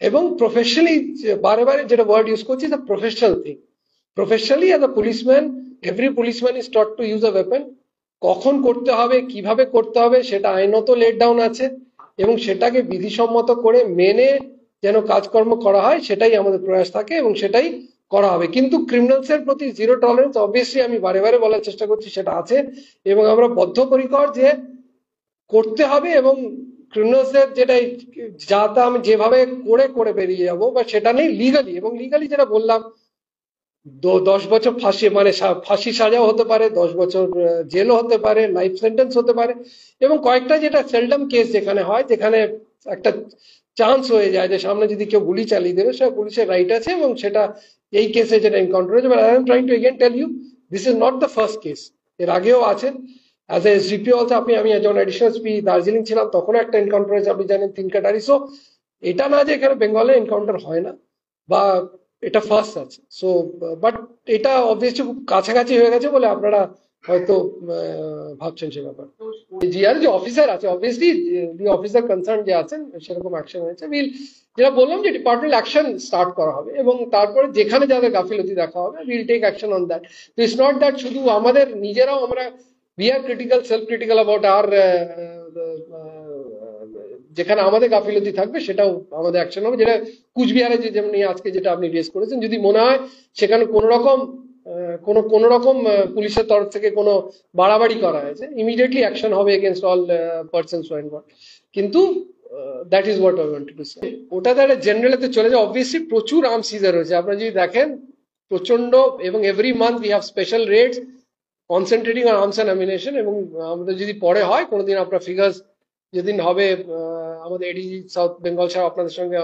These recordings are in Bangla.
এবং প্রফেশনালি, বারে বারে যেটা ওয়ার্ড ইউজ করছি, the professional thing. Professionally as a policeman, every policeman is taught to use a weapon. কখন করতে হবে, কিভাবে করতে হবে, সেটা আইনত লেট ডাউন আছে, এবং সেটাকে বিধিসম্মত করে মেনে যেন কাজকর্ম করা হয়, সেটাই আমাদের প্রয়াস থাকে এবং সেটাই করা হবে। কিন্তু ক্রিমিনালস এর প্রতি জিরো টলারেন্স অবভিয়াসলি আমি বারে বারে বলার চেষ্টা করছি, সেটা আছে, এবং আমরা বদ্ধপরিকর যে করতে হবে। এবং ক্রিমিনালসদের যেটা যা তা আমি যেভাবে করে করে বেরিয়ে যাবো, বা সেটা নেই লিগালি। এবং লিগালি যেটা বললাম, 10 বছর ফাঁসি, মানে ফাঁসি সাজাও হতে পারে, 10 বছর জেলও হতে পারে, লাইফ সেন্টেন্স হতে পারে। এবং কয়েকটা যেটা সেলডম কেস যেখানে হয়, যেখানে একটা চান্স হয়ে যায় যে সামনে যদি কেউ গুলি চালিয়ে দেবে, সেটা পুলিশের রাইট আছে, এবং সেটা এই কেসে যেটা এনকাউন্টার হয়েছে। But I am trying to again tell you, this is not the first case. এর আগেও আছে। অ্যাজ এ এসডিপি অলসো, আমি যখন অ্যাডিশনাল এসপি দার্জিলিং ছিলাম, তখনও একটা এনকাউন্টার হয়েছে, আপনি জানেন, 3 কাটারি। সো এটা না যে এখানে বেঙ্গলে এনকাউন্টার হয় না, বা এটা ফার্স্ট আছে। সো বাট এটা অবভিয়াসলি খুব কাছাকাছি হয়ে গেছে বলে আপনারা হয়তো ভাবছেন সে ব্যাপার। জিআর যে অফিসার আছে, অবভিয়াসলি দি অফিসার কনসার্ন যে আছেন, সেরকম অ্যাকশন হয়েছে। যেটা বললাম যে ডিপার্টমেন্ট অ্যাকশন স্টার্ট করা হবে, এবং তারপরে যেখানে যাদের গাফিলতি দেখা হবে, will take action on that. তো ইটস নট দ্যাট শুধু আমাদের নিজেরাও আমরা we are critical, self critical about আর, যেখানে আমাদের গাফিলতি থাকবে সেটাও আমাদের অ্যাকশন হবে। যেটা কুচবিহারে যে যেমন আজকে যেটা আপনি রেজ করেছেন, যদি মনে হয় সেখানে কোন রকম পুলিশের তরফ থেকে কোনো বাড়াবাড়ি করা হয়েছে, ইমিডিয়েটলি অ্যাকশন হবে against all persons who are involved. কিন্তু that is what I wanted to say. ওটাতে একটা জেনারেলতে চলে যায়। অবভিয়াসলি প্রচুর আর্মস সিজার হয়েছে, আপনারা যদি দেখেন, প্রচন্ড। এবং every month we have special rates concentrating on arms and amination. এবং আমাদের যদি পরে হয় কোনোদিন, আপনার ফিগার্স যেদিন হবে, আমাদের এডিজি সাউথ বেঙ্গল সাহেব আপনাদের সঙ্গে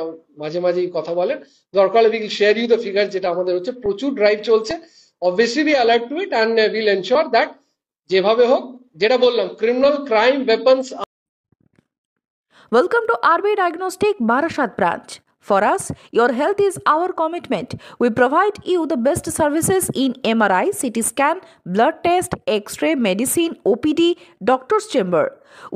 মাঝে মাঝেই কথা বলেন, দরকার হলে will share you the figure. যেটা আমাদের হচ্ছে, প্রচুর ড্রাইভ চলছে। Obviously we alert to it and will ensure that যেভাবে হোক, যেটা বললাম, criminal crime weapons. Welcome to RB Diagnostic Barashat branch. For us, your health is our commitment. We provide you the best services in MRI, CT scan, blood test, X-ray, medicine, OPD, doctor's chamber.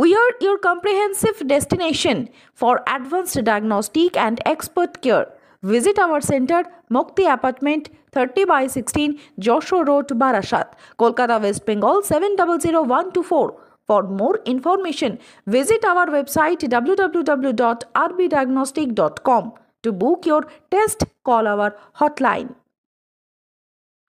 We are your comprehensive destination for advanced diagnostic and expert care. Visit our center, Mukti Apartment, 30/16, Joshua Road, Barashat, Kolkata, West Bengal, 700124. For more information, visit our website www.rbdiagnostic.com. To book your test, call our hotline.